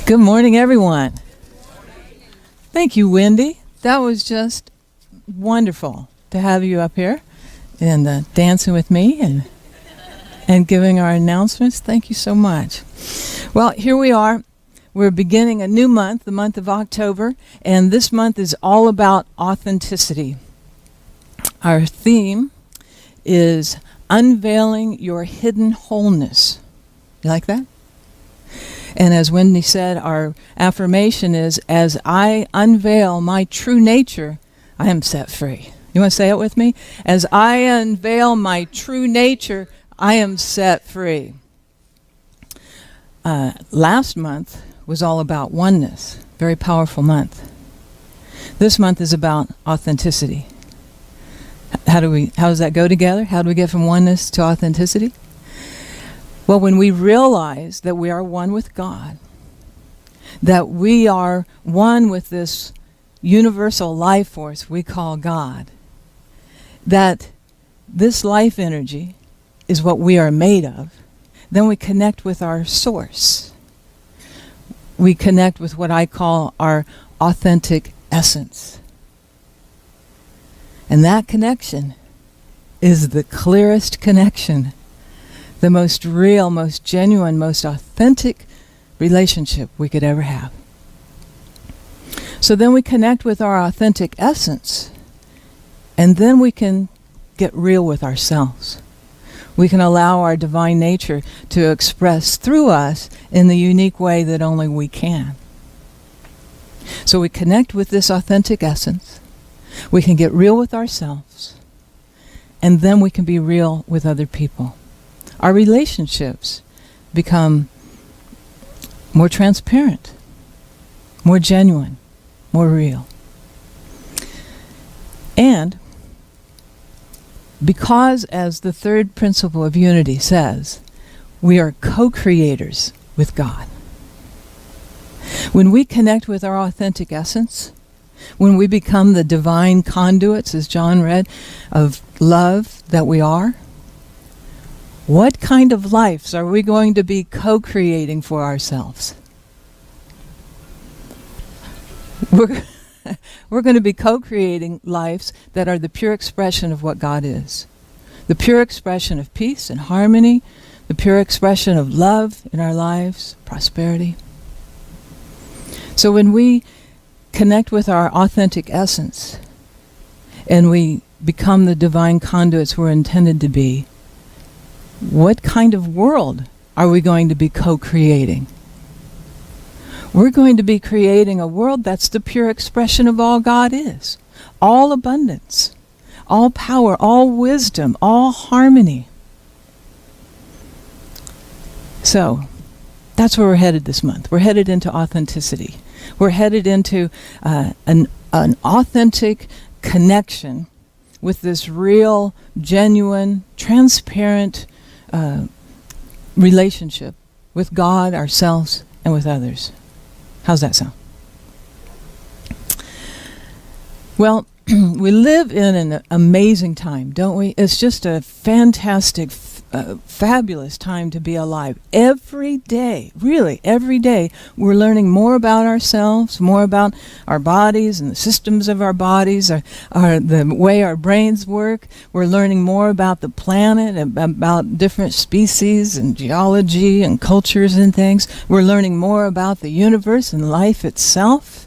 Good morning, everyone. Thank you, Wendy. That was just wonderful to have you up here and dancing with me and giving our announcements. Thank you so much. Well, here we are. We're beginning a new month, the month of October, and this month is all about authenticity. Our theme is unveiling your hidden wholeness. You like that? And as Wendy said, our affirmation is, as I unveil my true nature, I am set free. You want to say it with me? As I unveil my true nature, I am set free. Last month was all about oneness. Very powerful month. This month is about authenticity. How does that go together? How do we get from oneness to authenticity? Well, when we realize that we are one with God, that we are one with this universal life force we call God, that this life energy is what we are made of, then we connect with our source. We connect with what I call our authentic essence. And that connection is the clearest connection, the most real, most genuine, most authentic relationship we could ever have. So then we connect with our authentic essence, and then we can get real with ourselves. We can allow our divine nature to express through us in the unique way that only we can. So we connect with this authentic essence. We can get real with ourselves, and then we can be real with other people. Our relationships become more transparent, more genuine, more real. And because, as the third principle of unity says, we are co-creators with God. When we connect with our authentic essence, when we become the divine conduits, as John read, of love that we are, what kind of lives are we going to be co-creating for ourselves? We're going to be co-creating lives that are the pure expression of what God is. The pure expression of peace and harmony, the pure expression of love in our lives, prosperity. So when we connect with our authentic essence and we become the divine conduits we're intended to be, what kind of world are we going to be co-creating? We're going to be creating a world that's the pure expression of all God is. All abundance, all power, all wisdom, all harmony. So, that's where we're headed this month. We're headed into authenticity. We're headed into an authentic connection with this real, genuine, transparent relationship with God, ourselves, and with others. How's that sound? Well, we live in an amazing time, don't we? It's just a fantastic, fabulous time to be alive. Every day, really, every day, we're learning more about ourselves, more about our bodies and the systems of our bodies, the way our brains work. We're learning more about the planet, about different species and geology and cultures and things. We're learning more about the universe and life itself.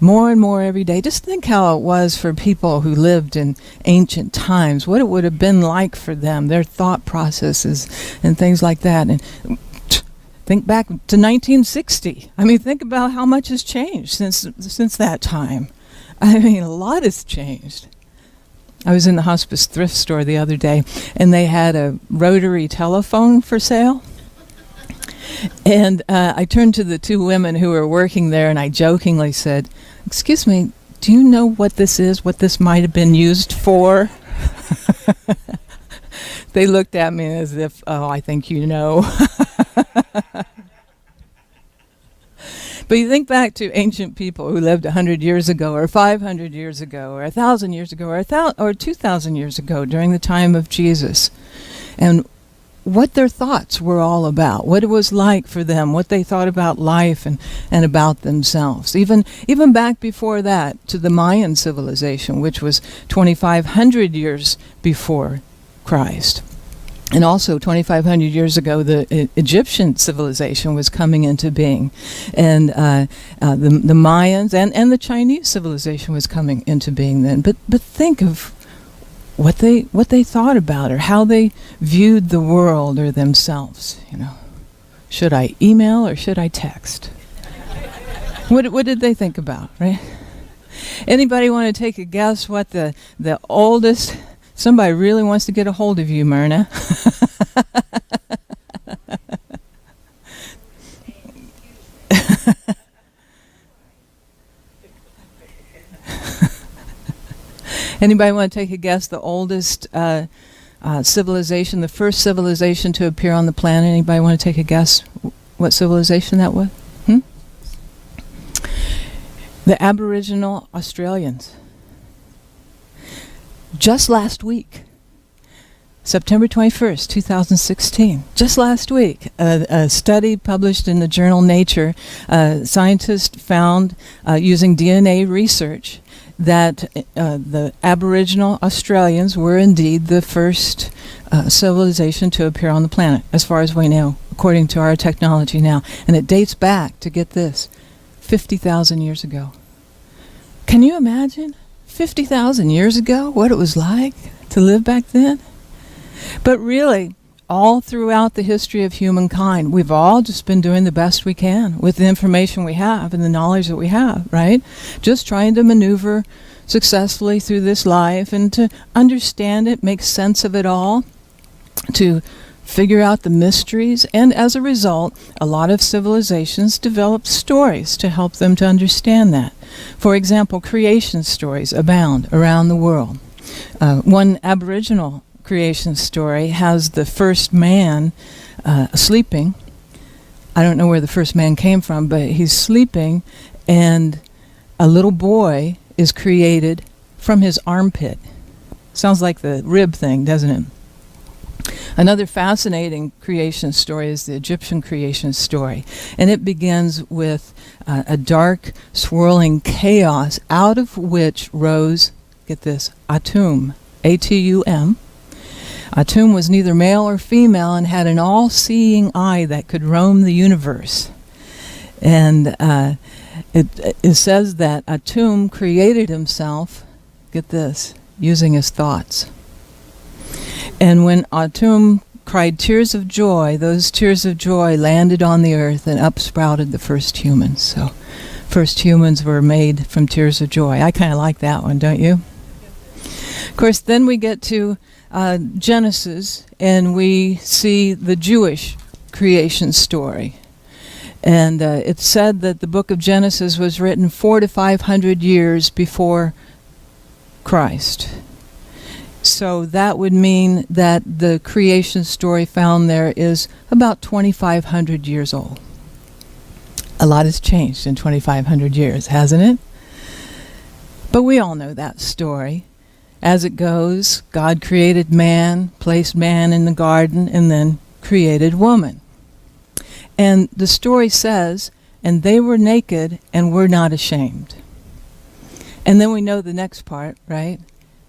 More and more every day. Just think how it was for people who lived in ancient times, what it would have been like for them, their thought processes and things like that. And think back to 1960. I mean, think about how much has changed since that time. I mean, a lot has changed. I was in the hospice thrift store the other day, and they had a rotary telephone for sale. And I turned to the two women who were working there, and I jokingly said, "Excuse me, do you know what this is, what this might have been used for?" They looked at me as if, "Oh, I think you know." But you think back to ancient people who lived 100 years ago, or 500 years ago, or 1,000 years ago, or 2,000 years ago during the time of Jesus. And what their thoughts were all about, what it was like for them, what they thought about life and about themselves. Even back before that, to the Mayan civilization, which was 2,500 years before Christ. And also 2,500 years ago, the Egyptian civilization was coming into being. And the Mayans and the Chinese civilization was coming into being then. But think of what they thought about, or how they viewed the world or themselves. Should I email or should I text? What did they think about, right? Anybody want to take a guess what the oldest? Somebody really wants to get a hold of you, Myrna. Anybody want to take a guess? The oldest civilization, the first civilization to appear on the planet. Anybody want to take a guess what civilization that was? The Aboriginal Australians. Just last week, September 21st, 2016, just last week, a study published in the journal Nature, scientists found, using DNA research, that the Aboriginal Australians were indeed the first civilization to appear on the planet, as far as we know, according to our technology now. And it dates back, to get this, 50,000 years ago. Can you imagine 50,000 years ago what it was like to live back then? But really, all throughout the history of humankind, we've all just been doing the best we can with the information we have and the knowledge that we have, right? Just trying to maneuver successfully through this life and to understand it, make sense of it all, to figure out the mysteries. And as a result, a lot of civilizations developed stories to help them to understand that. For example, creation stories abound around the world. One Aboriginal creation story has the first man sleeping. I don't know where the first man came from, but he's sleeping, and a little boy is created from his armpit. Sounds like the rib thing, doesn't it? Another fascinating creation story is the Egyptian creation story, and it begins with a dark, swirling chaos out of which rose, get this, Atum, A-T-U-M. Atum was neither male or female and had an all-seeing eye that could roam the universe. And it says that Atum created himself, get this, using his thoughts. And when Atum cried tears of joy, those tears of joy landed on the earth and upsprouted the first humans. So first humans were made from tears of joy. I kind of like that one, don't you? Of course, then we get to Genesis, and we see the Jewish creation story. And it's said that the book of Genesis was written 400 to 500 years before Christ. So that would mean that the creation story found there is about 2,500 years old. A lot has changed in 2,500 years, hasn't it? But we all know that story. As it goes, God created man, placed man in the garden, and then created woman. And the story says, and they were naked and were not ashamed. And then we know the next part, right?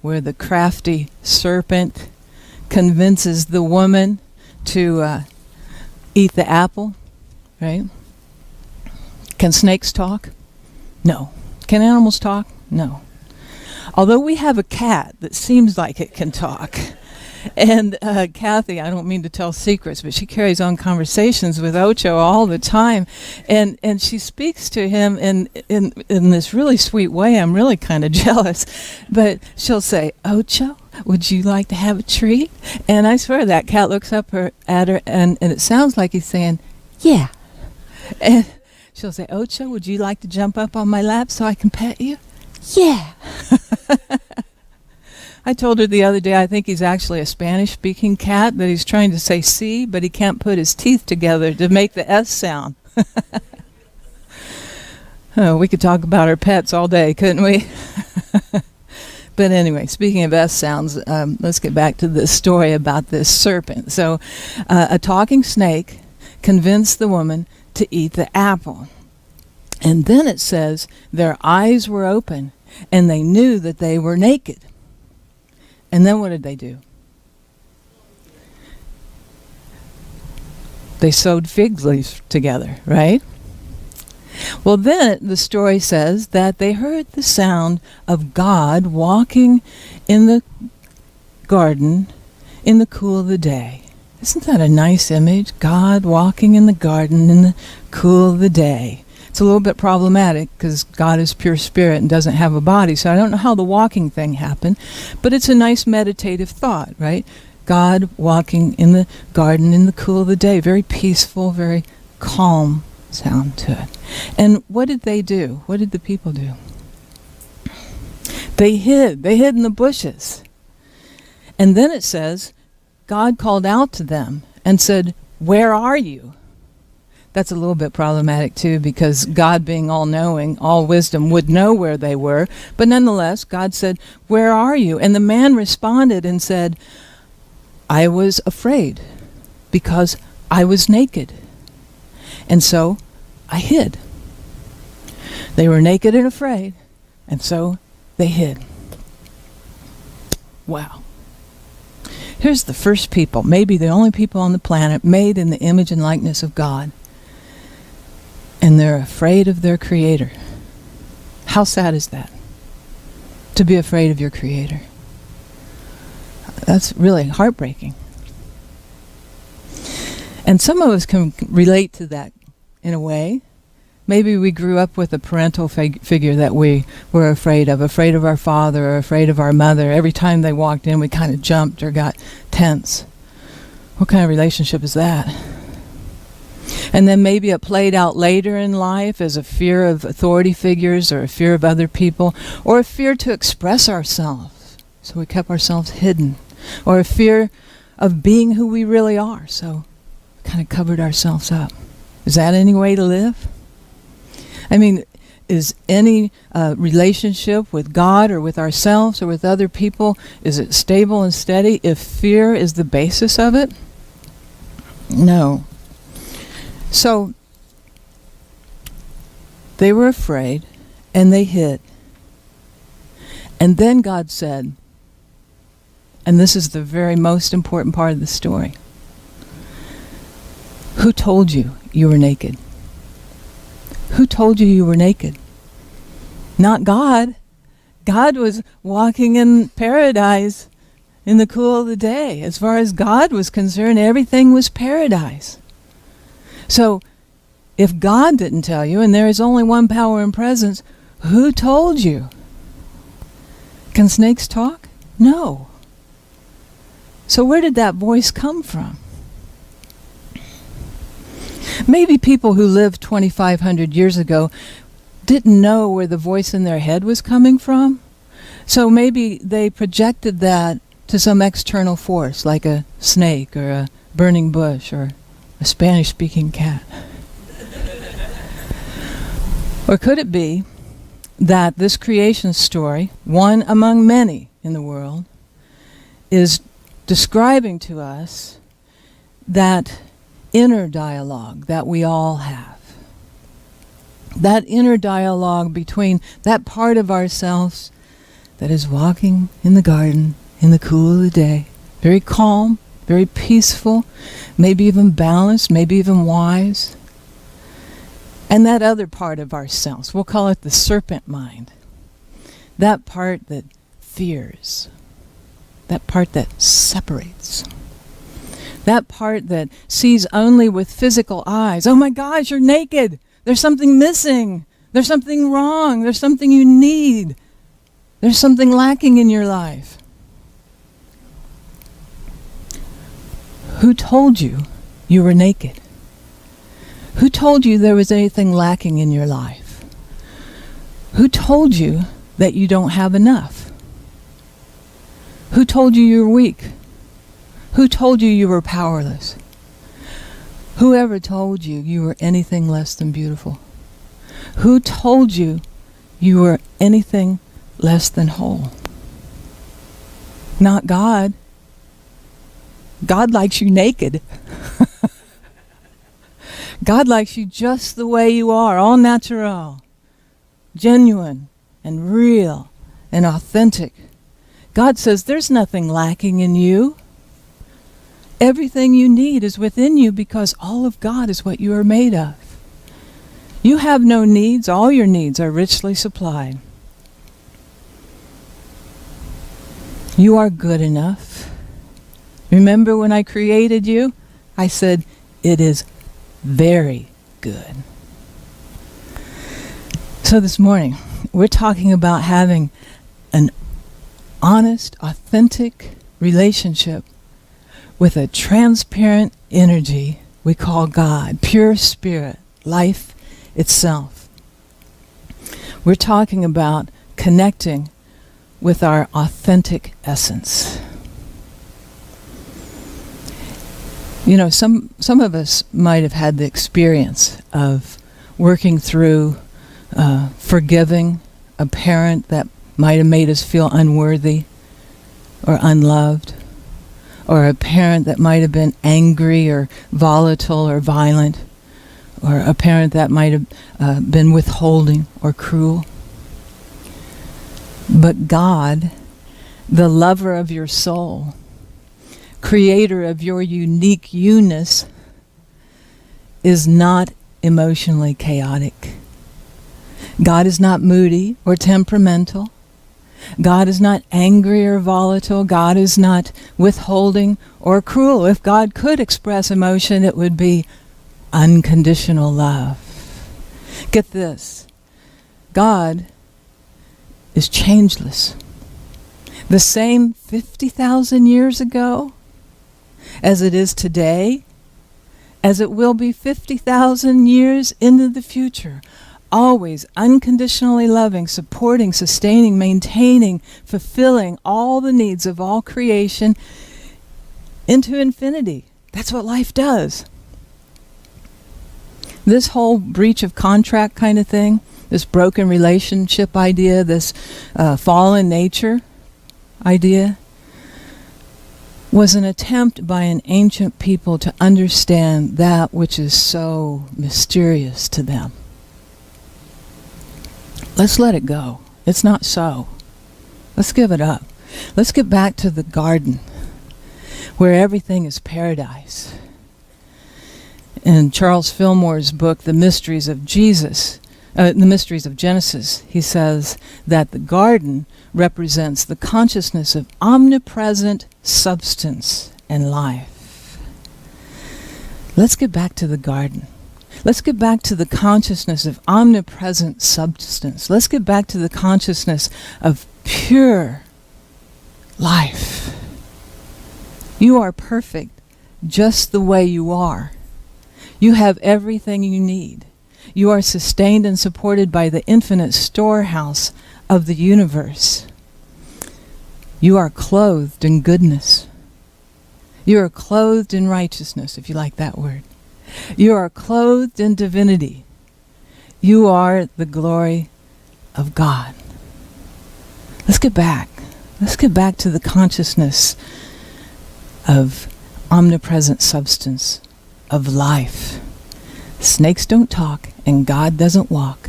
Where the crafty serpent convinces the woman to eat the apple, right? Can snakes talk? No. Can animals talk? No. Although we have a cat that seems like it can talk. And Kathy, I don't mean to tell secrets, but she carries on conversations with Ocho all the time. And she speaks to him in this really sweet way. I'm really kind of jealous. But she'll say, Ocho, would you like to have a treat? And I swear that cat looks up at her, and it sounds like he's saying, yeah. And she'll say, Ocho, would you like to jump up on my lap so I can pet you? Yeah. I told her the other day I think he's actually a Spanish-speaking cat, that he's trying to say C, but he can't put his teeth together to make the S sound. Oh, we could talk about our pets all day, couldn't we? But anyway, speaking of S sounds, let's get back to this story about this serpent. So a talking snake convinced the woman to eat the apple. And then it says their eyes were open and they knew that they were naked. And then what did they do? They sewed fig leaves together, right? Well, then the story says that they heard the sound of God walking in the garden in the cool of the day. Isn't that a nice image? God walking in the garden in the cool of the day. It's a little bit problematic because God is pure spirit and doesn't have a body, so I don't know how the walking thing happened, but it's a nice meditative thought, right? God walking in the garden in the cool of the day. Very peaceful, very calm sound to it. And what did they do? What did the people do? They hid. They hid in the bushes. And then it says, God called out to them and said, "Where are you?" That's a little bit problematic too, because God, being all-knowing, all wisdom, would know where they were. But nonetheless, God said, "Where are you?" And the man responded and said, "I was afraid because I was naked. And so I hid." They were naked and afraid, and so they hid. Wow. Here's the first people, maybe the only people on the planet made in the image and likeness of God. And they're afraid of their Creator. How sad is that? To be afraid of your Creator. That's really heartbreaking. And some of us can relate to that in a way. Maybe we grew up with a parental figure that we were afraid of our father or afraid of our mother. Every time they walked in, we kind of jumped or got tense. What kind of relationship is that? And then maybe it played out later in life as a fear of authority figures or a fear of other people or a fear to express ourselves. So we kept ourselves hidden. Or a fear of being who we really are. So we kind of covered ourselves up. Is that any way to live? I mean, is any relationship with God or with ourselves or with other people, is it stable and steady if fear is the basis of it? No. So they were afraid and they hid. And then God said, and this is the very most important part of the story, "Who told you you were naked?" Who told you you were naked? Not God. God was walking in paradise in the cool of the day. As far as God was concerned, everything was paradise. So, if God didn't tell you, and there is only one power and presence, who told you? Can snakes talk? No. So where did that voice come from? Maybe people who lived 2,500 years ago didn't know where the voice in their head was coming from. So maybe they projected that to some external force, like a snake or a burning bush or a Spanish-speaking cat. Or could it be that this creation story, one among many in the world, is describing to us that inner dialogue that we all have. That inner dialogue between that part of ourselves that is walking in the garden in the cool of the day, very calm, very peaceful, maybe even balanced, maybe even wise. And that other part of ourselves, we'll call it the serpent mind. That part that fears. That part that separates. That part that sees only with physical eyes. Oh my gosh, you're naked. There's something missing. There's something wrong. There's something you need. There's something lacking in your life. Who told you you were naked? Who told you there was anything lacking in your life? Who told you that you don't have enough? Who told you you were weak? Who told you you were powerless? Whoever told you you were anything less than beautiful? Who told you you were anything less than whole? not God. God likes you naked. God likes you just the way you are, all natural, genuine, and real, and authentic. God says there's nothing lacking in you. Everything you need is within you because all of God is what you are made of. You have no needs. All your needs are richly supplied. You are good enough. Remember when I created you? I said, it is very good. So this morning, we're talking about having an honest, authentic relationship with a transparent energy we call God, pure spirit, life itself. We're talking about connecting with our authentic essence. You know, some of us might have had the experience of working through forgiving a parent that might have made us feel unworthy or unloved, or a parent that might have been angry or volatile or violent, or a parent that might have been withholding or cruel. But God, the lover of your soul, creator of your unique you-ness, is not emotionally chaotic. God is not moody or temperamental. God is not angry or volatile. God is not withholding or cruel. If God could express emotion, it would be unconditional love. Get this. God is changeless. The same 50,000 years ago as it is today, as it will be 50,000 years into the future. Always unconditionally loving, supporting, sustaining, maintaining, fulfilling all the needs of all creation into infinity. That's what life does. This whole breach of contract kind of thing, this broken relationship idea, this fallen nature idea, was an attempt by an ancient people to understand that which is so mysterious to them. Let's let it go. It's not so. Let's give it up. Let's get back to the garden where everything is paradise. In Charles Fillmore's book, The Mysteries of Genesis, he says that the garden represents the consciousness of omnipresent substance and life. Let's get back to the garden. Let's get back to the consciousness of omnipresent substance. Let's get back to the consciousness of pure life. You are perfect just the way you are. You have everything you need. You are sustained and supported by the infinite storehouse of the universe. You are clothed in goodness. You are clothed in righteousness, if you like that word. You are clothed in divinity. You are the glory of God. Let's get back. Let's get back to the consciousness of omnipresent substance, of life. Snakes don't talk and God doesn't walk.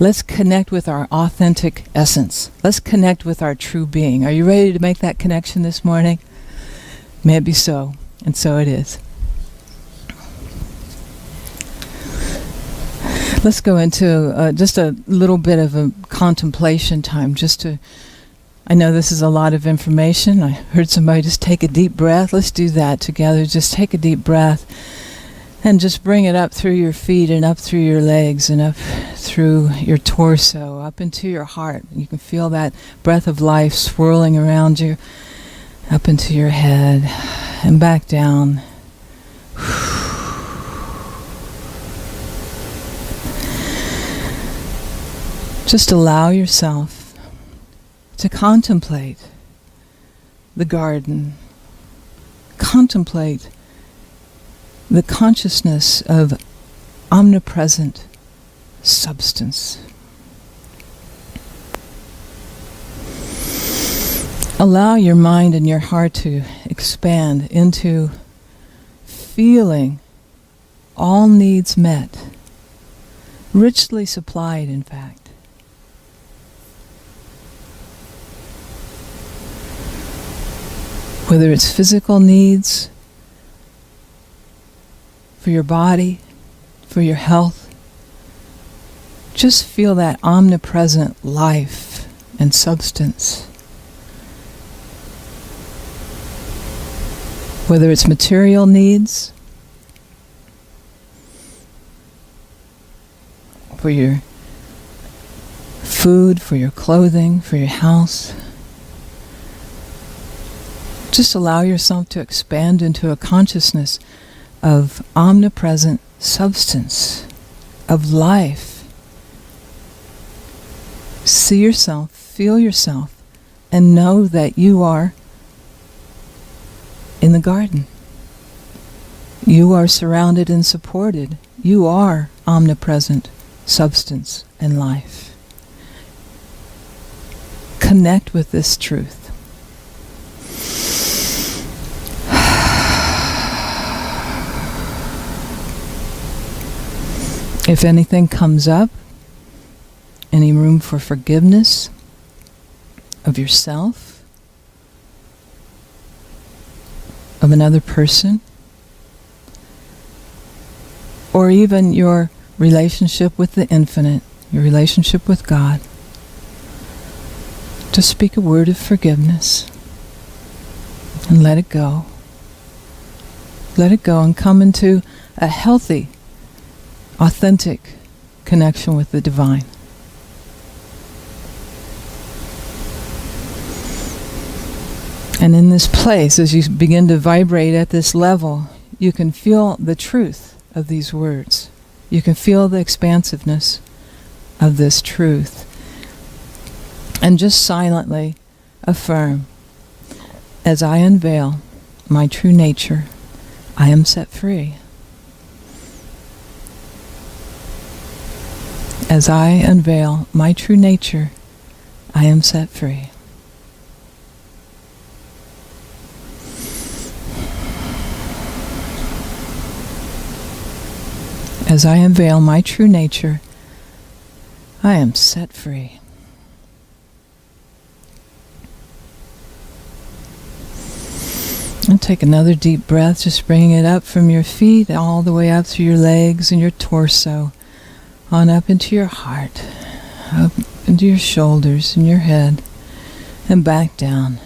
Let's connect with our authentic essence. Let's connect with our true being. Are you ready to make that connection this morning? May it be so, and so it is. Let's go into just a little bit of a contemplation time. I know this is a lot of information. I heard somebody just take a deep breath. Let's do that together. Just take a deep breath and just bring it up through your feet and up through your legs and up through your torso, up into your heart. You can feel that breath of life swirling around you, up into your head and back down. Just allow yourself to contemplate the garden. Contemplate the consciousness of omnipresent substance. Allow your mind and your heart to expand into feeling all needs met, richly supplied, in fact. Whether it's physical needs for your body, for your health, just feel that omnipresent life and substance. Whether it's material needs, for your food, for your clothing, for your house, just allow yourself to expand into a consciousness of omnipresent substance, of life. See yourself, feel yourself, and know that you are in the garden. You are surrounded and supported. You are omnipresent substance and life. Connect with this truth. If anything comes up, any room for forgiveness of yourself, of another person, or even your relationship with the infinite, your relationship with God, just speak a word of forgiveness and let it go. Let it go and come into a healthy, authentic connection with the divine. And in this place, as you begin to vibrate at this level, you can feel the truth of these words. You can feel the expansiveness of this truth. And just silently affirm, as I unveil my true nature, I am set free. As I unveil my true nature, I am set free. As I unveil my true nature, I am set free. And take another deep breath, just bringing it up from your feet all the way up through your legs and your torso, on up into your heart, up into your shoulders and your head, and back down.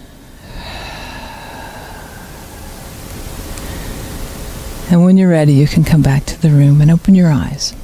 And when you're ready, you can come back to the room and open your eyes.